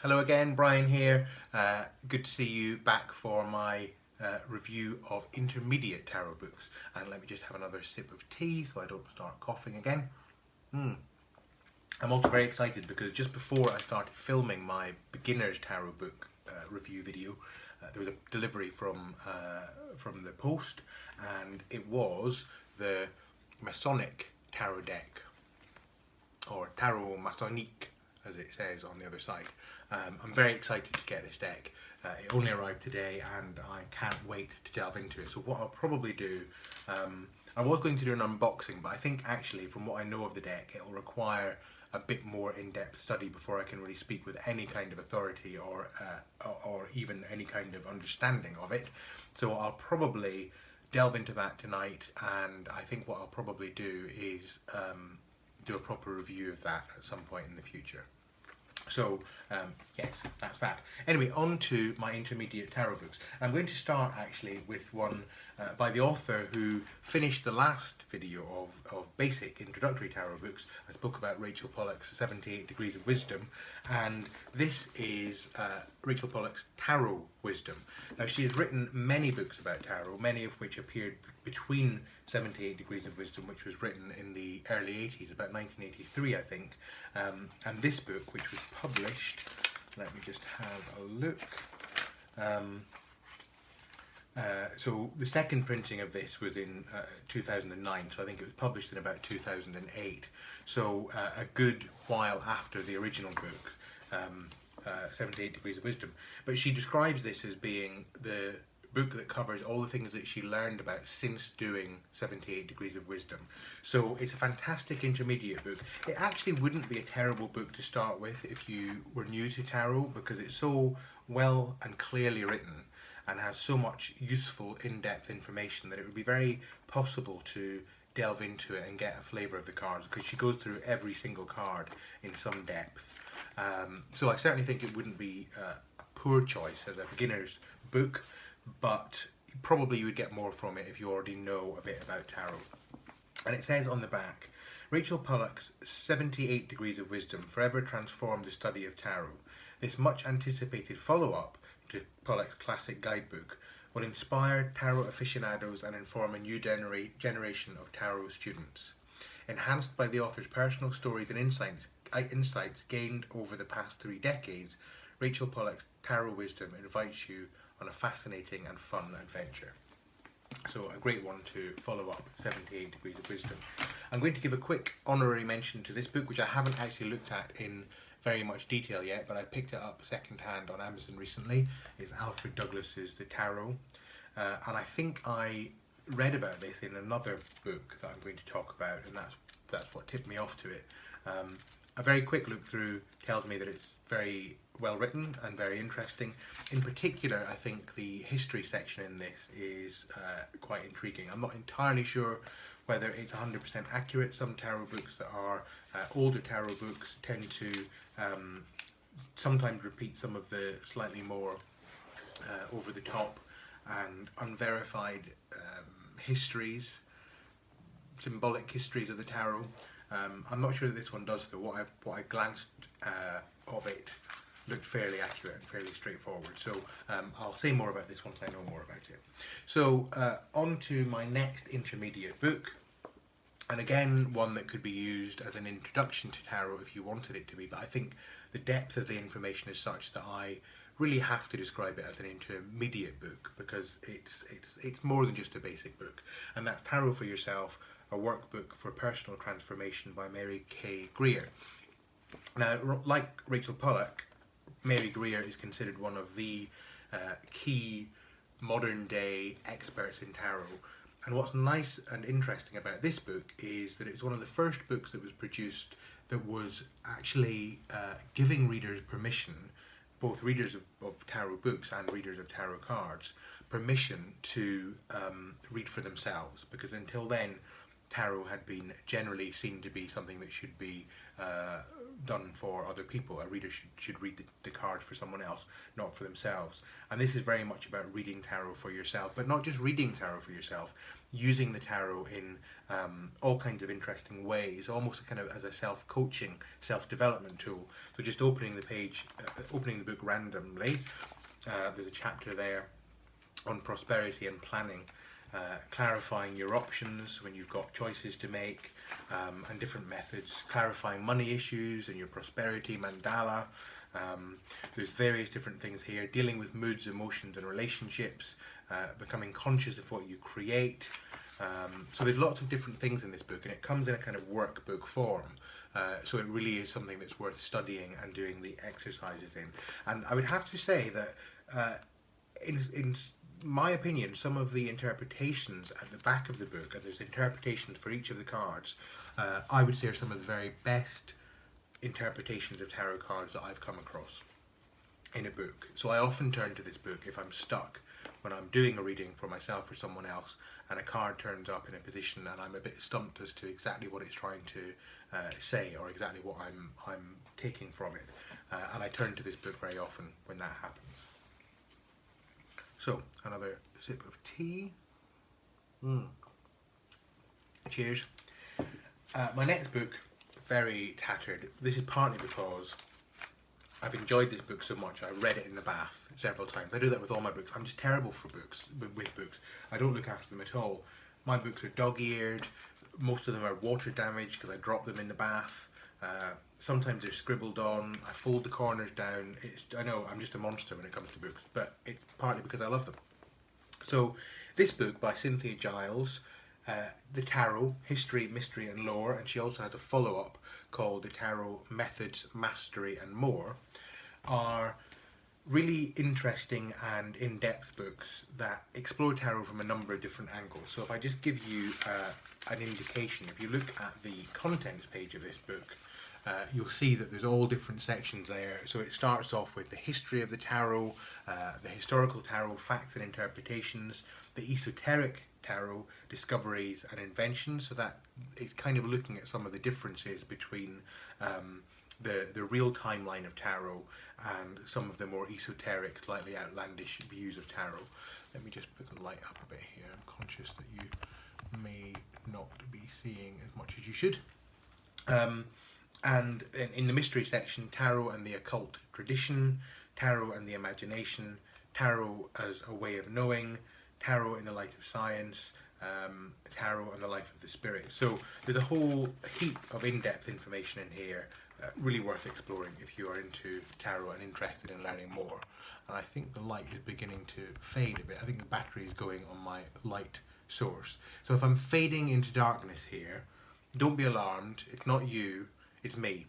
Hello again, Brian here. Good to see you back for my review of intermediate tarot books. And let me just have another sip of tea so I don't start coughing again. I'm also very excited because just before I started filming my beginner's tarot book review video, there was a delivery from the post, and it was the Masonic tarot deck, or Tarot Masonic as it says on the other side. I'm very excited to get this deck. It only arrived today and I can't wait to delve into it. So what I'll probably do, I was going to do an unboxing, but I think actually from what I know of the deck, it will require a bit more in-depth study before I can really speak with any kind of authority or even any kind of understanding of it. So I'll probably delve into that tonight, and I think what I'll probably do is do a proper review of that at some point in the future. So yes, that's that. Anyway, on to my intermediate tarot books. I'm going to start actually with one by the author who finished the last video of basic introductory tarot books. I spoke about Rachel Pollack's 78 Degrees of Wisdom, and this is Rachel Pollack's Tarot Wisdom. Now, she has written many books about tarot, many of which appeared between 78 Degrees of Wisdom, which was written in the early 80s, about 1983 I think, and this book, which was published, let me just have a look, so the second printing of this was in 2009, so I think it was published in about 2008, so a good while after the original book, 78 Degrees of Wisdom. But she describes this as being the book that covers all the things that she learned about since doing 78 Degrees of Wisdom. So it's a fantastic intermediate book. It actually wouldn't be a terrible book to start with if you were new to tarot, because it's so well and clearly written and has so much useful in-depth information that it would be very possible to delve into it and get a flavour of the cards, because she goes through every single card in some depth. So I certainly think it wouldn't be a poor choice as a beginner's book, but probably you would get more from it if you already know a bit about tarot. And it says on the back, Rachel Pollack's 78 Degrees of Wisdom forever transformed the study of tarot. This much anticipated follow-up to Pollack's classic guidebook will inspire tarot aficionados and inform a new generation of tarot students. Enhanced by the author's personal stories and insights gained over the past 3 decades, Rachel Pollack's Tarot Wisdom invites you on a fascinating and fun adventure. So a great one to follow up 78 Degrees of Wisdom. I'm going to give a quick honorary mention to this book, which I haven't actually looked at in very much detail yet, but I picked it up second hand on Amazon recently. It's Alfred Douglas's The Tarot, and I think I read about this in another book that I'm going to talk about, and that's what tipped me off to it. A very quick look through tells me that it's very well written and very interesting. In particular, I think the history section in this is quite intriguing. I'm not entirely sure whether it's 100% accurate. Some tarot books that are older tarot books tend to sometimes repeat some of the slightly more over the top and unverified histories, symbolic histories of the tarot. I'm not sure that this one does, though. What I glanced of it looked fairly accurate and fairly straightforward. So I'll say more about this once I know more about it. So on to my next intermediate book, and again one that could be used as an introduction to tarot if you wanted it to be, but I think the depth of the information is such that I really have to describe it as an intermediate book, because it's more than just a basic book, and that's Tarot for Yourself, a workbook for personal transformation by Mary K. Greer. Now, like Rachel Pollack, Mary Greer is considered one of the key modern day experts in tarot. And what's nice and interesting about this book is that it's one of the first books that was produced that was actually giving readers permission, both readers of tarot books and readers of tarot cards, permission to read for themselves, because until then tarot had been generally seen to be something that should be done for other people. A reader should read the card for someone else, not for themselves. And this is very much about reading tarot for yourself, but not just reading tarot for yourself, using the tarot in all kinds of interesting ways, almost kind of as a self-coaching, self-development tool. So just opening the page, opening the book randomly, there's a chapter there on prosperity and planning, clarifying your options when you've got choices to make, and different methods, clarifying money issues and your prosperity mandala. There's various different things here, dealing with moods, emotions and relationships, becoming conscious of what you create. So there's lots of different things in this book, and it comes in a kind of workbook form. So it really is something that's worth studying and doing the exercises in. And I would have to say that in my opinion, some of the interpretations at the back of the book, and there's interpretations for each of the cards, I would say are some of the very best interpretations of tarot cards that I've come across in a book. So I often turn to this book if I'm stuck, when I'm doing a reading for myself or someone else, and a card turns up in a position and I'm a bit stumped as to exactly what it's trying to say, or exactly what I'm taking from it. And I turn to this book very often when that happens. So, another sip of tea. Cheers. My next book, very tattered. This is partly because I've enjoyed this book so much. I read it in the bath several times. I do that with all my books. I'm just terrible for books, with books. I don't look after them at all. My books are dog-eared. Most of them are water damaged because I drop them in the bath. Sometimes they're scribbled on. I fold the corners down. I know I'm just a monster when it comes to books, but it's partly because I love them. So this book by Cynthia Giles, The Tarot, History, Mystery and Lore, and she also has a follow-up called The Tarot, Methods, Mastery and More, are really interesting and in-depth books that explore tarot from a number of different angles. So if I just give you an indication, if you look at the contents page of this book, you'll see that there's all different sections there. So it starts off with the history of the tarot, the historical tarot, facts and interpretations, the esoteric tarot, discoveries and inventions. So that it's kind of looking at some of the differences between the real timeline of tarot and some of the more esoteric, slightly outlandish views of tarot. Let me just put the light up a bit here. I'm conscious that you may not be seeing as much as you should. And in the mystery section, tarot and the occult tradition, tarot and the imagination, tarot as a way of knowing, tarot in the light of science, tarot and the life of the spirit. So there's a whole heap of in-depth information in here, really worth exploring if you are into tarot and interested in learning more. And I think the light is beginning to fade a bit. I think the battery is going on my light source. So if I'm fading into darkness here, don't be alarmed. It's not you, it's me.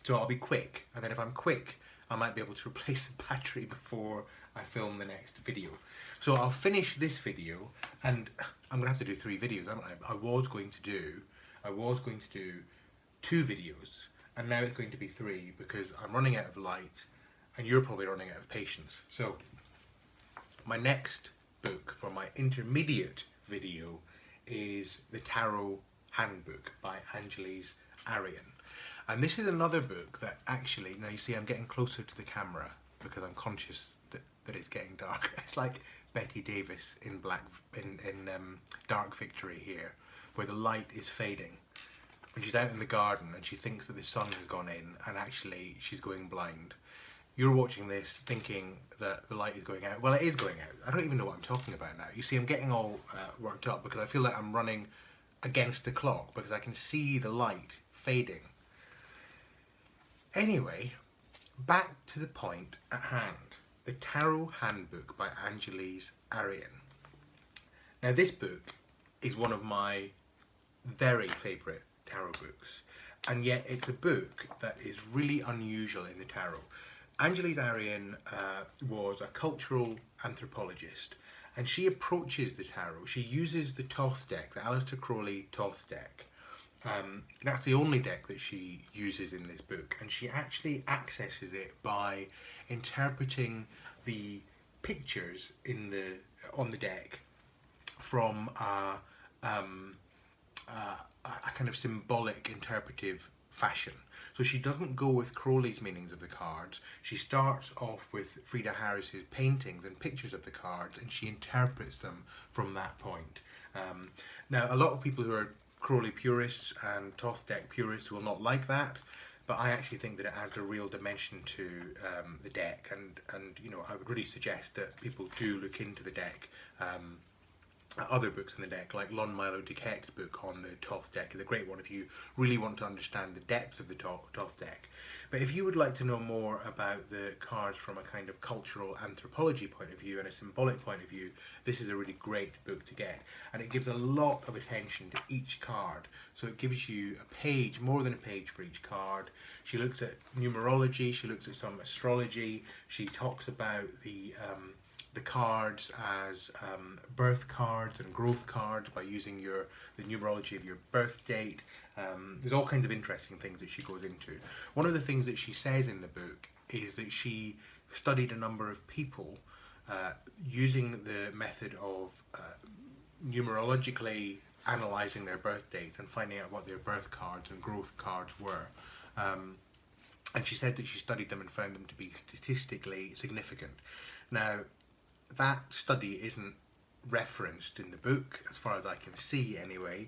So I'll be quick, and then if I'm quick, I might be able to replace the battery before I film the next video. So I'll finish this video, and I'm gonna have to do 3 videos, haven't I? I was going to do 2 videos, and now it's going to be 3 because I'm running out of light, and you're probably running out of patience. So my next book for my intermediate video is the Tarot Handbook by Angelis, Arian. And this is another book that actually, now you see I'm getting closer to the camera because I'm conscious that it's getting dark. It's like Betty Davis in Dark Victory here, where the light is fading. When she's out in the garden and she thinks that the sun has gone in and actually she's going blind. You're watching this thinking that the light is going out. Well, it is going out. I don't even know what I'm talking about now. You see, I'm getting all worked up because I feel like I'm running against the clock because I can see the light fading. Anyway, back to the point at hand. The Tarot Handbook by Angelis, Arian. Now this book is one of my very favourite tarot books, and yet it's a book that is really unusual in the tarot. Angelis Arian was a cultural anthropologist, and she approaches the tarot. She uses the Thoth deck, the Aleister Crowley Thoth deck. That's the only deck that she uses in this book, and she actually accesses it by interpreting the pictures on the deck from a kind of symbolic interpretive fashion. So she doesn't go with Crowley's meanings of the cards. She starts off with Frida Harris's paintings and pictures of the cards, and she interprets them from that point. Now, a lot of people who are Crowley purists and Thoth deck purists will not like that, but I actually think that it adds a real dimension to the deck, and you know, I would really suggest that people do look into the deck. Other books in the deck, like Lon Milo DeKeck's book on the Thoth deck, is a great one if you really want to understand the depth of the Thoth deck. But if you would like to know more about the cards from a kind of cultural anthropology point of view and a symbolic point of view, this is a really great book to get. And it gives a lot of attention to each card. So it gives you a page, more than a page for each card. She looks at numerology, she looks at some astrology, she talks about the cards as birth cards and growth cards by using the numerology of your birth date. There's all kinds of interesting things that she goes into. One of the things that she says in the book is that she studied a number of people using the method of numerologically analysing their birth dates and finding out what their birth cards and growth cards were. And she said that she studied them and found them to be statistically significant. Now, that study isn't referenced in the book, as far as I can see anyway,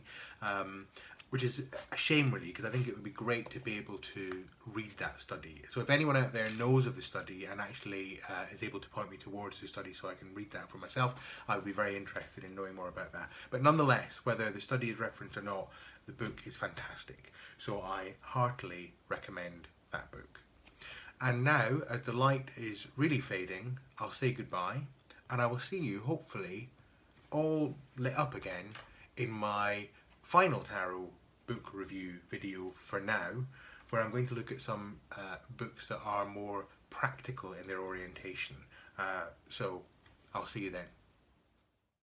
which is a shame really, because I think it would be great to be able to read that study. So if anyone out there knows of the study and actually is able to point me towards the study so I can read that for myself, I would be very interested in knowing more about that. But nonetheless, whether the study is referenced or not, the book is fantastic. So I heartily recommend that book. And now, as the light is really fading, I'll say goodbye, and I will see you, hopefully, all lit up again in my final tarot book review video for now, where I'm going to look at some books that are more practical in their orientation. So, I'll see you then.